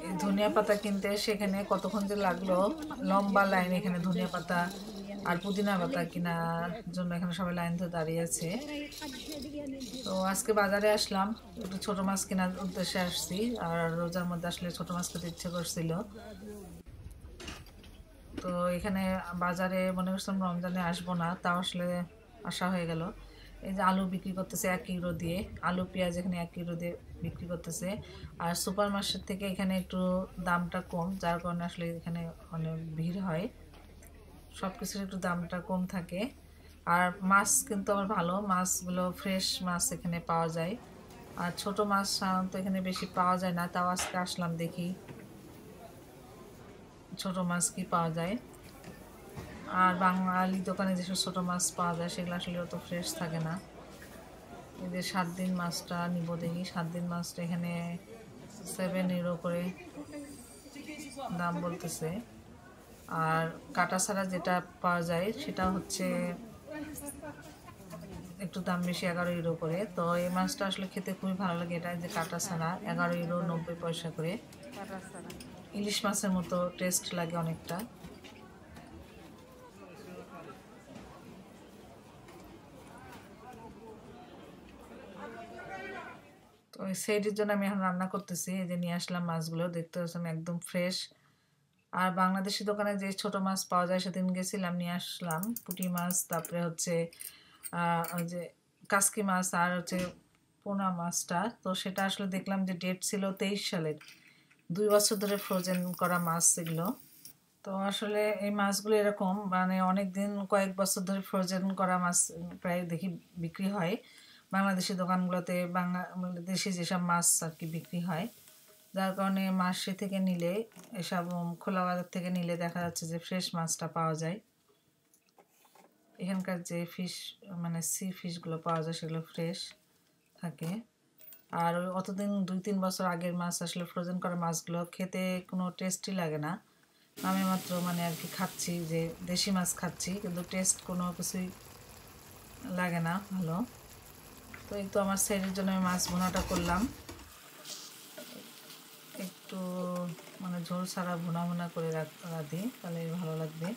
এই ধনিয়া পাতা কিনতে সেখানে কতক্ষণ যে লাগলো, লম্বা লাইন এখানে ধনিয়া পাতা আর পুদিনা পাতা কেনার জন্য এখানে সবাই লাইন ধরে দাঁড়িয়ে আছে। তো আজকে বাজারে আসলাম, একটু ছোট মাছ কেনার উদ্দেশ্যে আসছি, আর রোজার মধ্যে আসলে ছোট মাছ খেতে ইচ্ছে করছিল। তো এখানে বাজারে মনে করছিলাম রমজানে আসবো না, তাও আসলে আসা হয়ে গেল। এই যে আলু বিক্রি করতেছে 1 কিলো দিয়ে, আলু পেঁয়াজ এখানে 1 কিলো দিয়ে বিক্রি করতেছে। আর সুপার মার্কেট থেকে এখানে একটু দামটা কম, যার কারণে আসলে এখানে অনেক ভিড় হয়, সব কিছুর একটু দামটা কম থাকে। আর মাছ কিন্তু আমার ভালো, মাছগুলো ফ্রেশ মাছ এখানে পাওয়া যায়। আর ছোট মাছ সাধারণত এখানে বেশি পাওয়া যায় না, তাও আজকে আসলাম দেখি ছোট মাছ কি পাওয়া যায়। আর বাঙালি দোকানে যেসব ছোটো মাছ পাওয়া যায় সেগুলো আসলে অত ফ্রেশ থাকে না। এই যে 7 দিন মাছটা নিব দেখি। 7 দিন মাছটা এখানে 7 ইউরো করে দাম বলতেছে। আর কাটা ছাড়া যেটা পাওয়া যায় সেটা হচ্ছে একটু দাম বেশি, 11 ইউরো করে। তো এই মাছটা আসলে খেতে খুবই ভালো লাগে। এটা যে কাটা ছাড়া 11 ইউরো 90 পয়সা করে। ইলিশ মাছের মতো টেস্ট লাগে অনেকটা। তো সেইটির জন্য আমি এখন রান্না করতেছি। এই যে নিয়ে আসলাম মাছগুলো, দেখতে পাচ্ছেন একদম ফ্রেশ। আর বাংলাদেশি দোকানে যে ছোট মাছ পাওয়া যায় সেদিন গেছিলাম, নিয়ে আসলাম পুঁটি মাছ, তারপরে হচ্ছে ওই যে কাসকি মাছ, আর হচ্ছে পোনা মাছটা। তো সেটা আসলে দেখলাম যে ডেট ছিল 23 সালের, 2 বছর ধরে ফ্রোজেন করা মাছ এগুলো। তো আসলে এই মাছগুলো এরকম মানে অনেক দিন, কয়েক বছর ধরে ফ্রোজেন করা মাছ প্রায় দেখি বিক্রি হয় বাংলাদেশি দোকানগুলোতে। বাংলাদেশি যেসব মাছ আর কি বিক্রি হয়, যার কারণে মাসে থেকে নিলে, এসব খোলা বাজার থেকে নিলে দেখা যাচ্ছে যে ফ্রেশ মাছটা পাওয়া যায়। এখানকার যে ফিশ মানে সি ফিশগুলো পাওয়া যায় সেগুলো ফ্রেশ থাকে। আর ওই অতদিন 2-3 বছর আগের মাছ আসলে ফ্রোজেন করা মাছগুলো খেতে কোনো টেস্টই লাগে না। আমি মাত্র মানে আর কি খাচ্ছি যে দেশি মাছ খাচ্ছি, কিন্তু টেস্ট কোনো কিছুই লাগে না ভালো। তো এই তো আমার সেটের জন্য আমি মাছ ভুনাটা করলাম, একটু মানে ঝোল ছাড়া ভুনা ভুনা করে রাখি, তাহলে ভালো লাগবে।